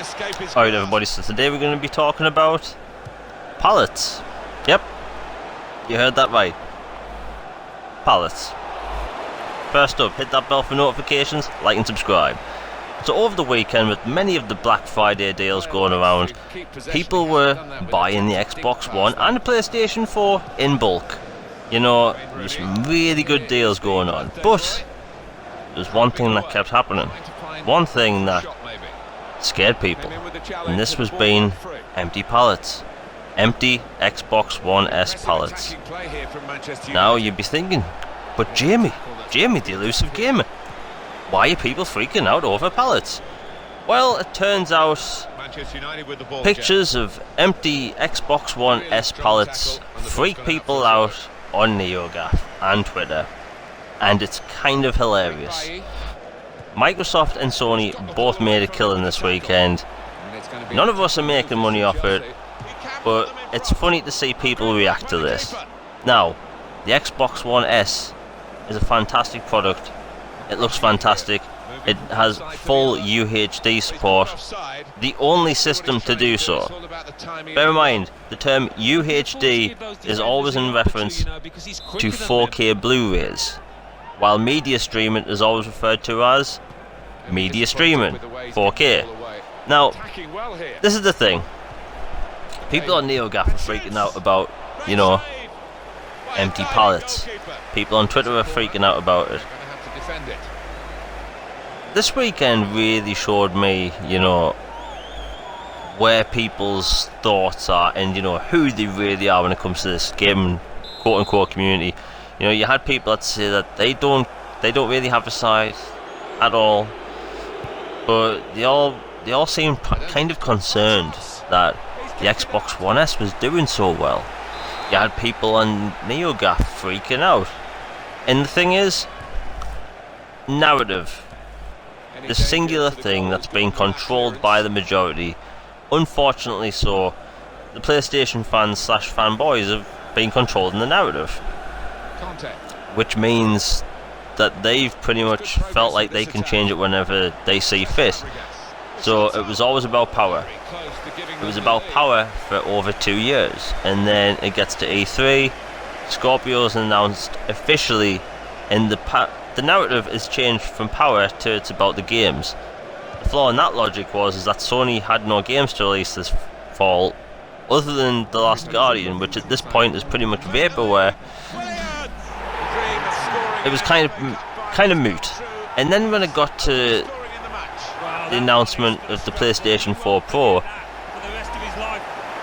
Alright everybody, so today we're going to be talking about pallets. Yep, you heard that right. Pallets. First up, hit that bell for notifications, like and subscribe. So over the weekend, with many of the Black Friday deals going around, people were buying the Xbox One and the PlayStation 4 in bulk. You know, there's some really good deals going on, but there's one thing that kept happening. One thing that scared people, and this was being empty pallets. Empty Xbox One S pallets. Now you'd be thinking, but Jamie the elusive gamer, why are people freaking out over pallets? Well, it turns out pictures of empty Xbox One S pallets freak people out on NeoGAF and Twitter, and it's kind of hilarious. Microsoft and Sony both made a killing this weekend. None of us are making money off it, but it's funny to see people react to this. Now, the Xbox One S is a fantastic product. It looks fantastic. It has full UHD support, the only system to do so. Bear in mind, the term UHD is always in reference to 4K Blu-rays, while media streaming is always referred to as media streaming, 4K. Now, this is the thing. People on NeoGAF are freaking out about, you know, empty pallets. People on Twitter are freaking out about it. This weekend really showed me, you know, where people's thoughts are and, you know, who they really are when it comes to this gaming quote-unquote community. You know, you had people that say that they don't really have a side at all, but they all seemed kind of concerned that the Xbox One S was doing so well. You had people on NeoGAF freaking out. And the thing is, narrative, the singular thing that's being controlled by the majority. Unfortunately so, the PlayStation fans / fanboys have been controlled in the narrative, which means that they've pretty much felt like they can change it whenever they see fit. So it was always about power. It was about power for over 2 years, and then it gets to E3, Scorpio's announced officially, and the narrative is changed from power to it's about the games. The flaw in that logic was that Sony had no games to release this fall, other than The Last Guardian, which at this point is pretty much vaporware. It was kind of moot. And then when it got to the announcement of the PlayStation 4 Pro,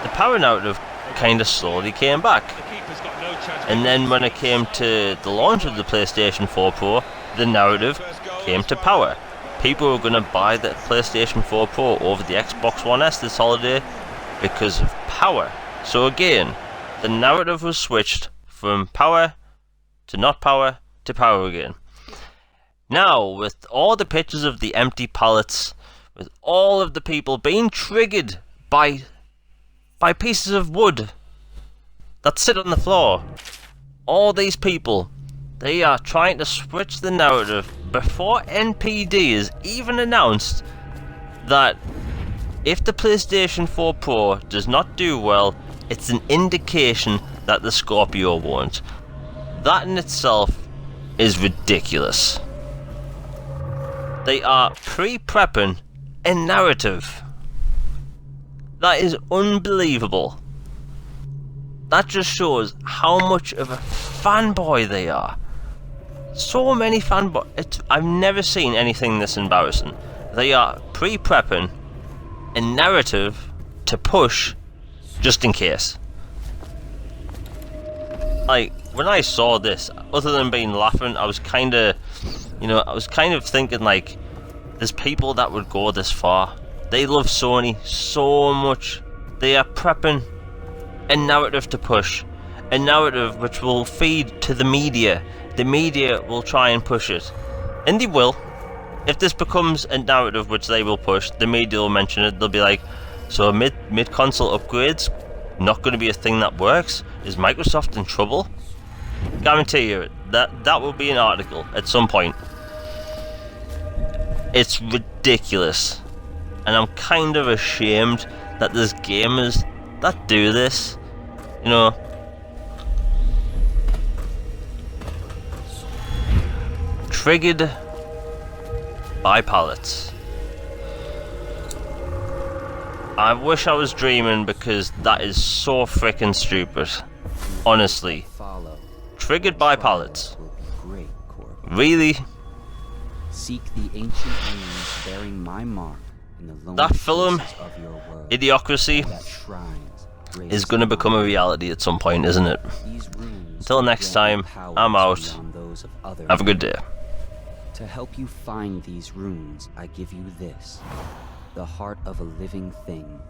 the power narrative kind of slowly came back. And then when it came to the launch of the PlayStation 4 Pro, the narrative came to power. People were going to buy the PlayStation 4 Pro over the Xbox One S this holiday because of power. So again, the narrative was switched from power to not power to power again. Now, with all the pictures of the empty pallets, with all of the people being triggered by pieces of wood that sit on the floor, all these people, they are trying to switch the narrative before NPD is even announced that if the PlayStation 4 Pro does not do well, it's an indication that the Scorpio won't. That in itself is ridiculous. They are pre-prepping a narrative. That is unbelievable. That just shows how much of a fanboy they are. So many fanboys. I've never seen anything this embarrassing. They are pre-prepping a narrative to push just in case. Like, when I saw this, other than being laughing, I was kind of thinking, like, there's people that would go this far. They love Sony so much. They are prepping a narrative to push. A narrative which will feed to the media. The media will try and push it. And they will. If this becomes a narrative which they will push, the media will mention it. They'll be like, so mid-console upgrades, not going to be a thing that works? Is Microsoft in trouble? Guarantee you that will be an article at some point. It's ridiculous. and I'm kind of ashamed that there's gamers that do this, you know. Triggered by pallets. I wish I was dreaming, because that is so freaking stupid. Honestly. Triggered by pallets. Really? Seek the ancient runes bearing my mark in the lonely That film, places of your world. Idiocracy, That shrines is going to become a reality at some point, isn't it? Until next time, I'm out. Have a good day. To help you find these runes, I give you this, the heart of a living thing.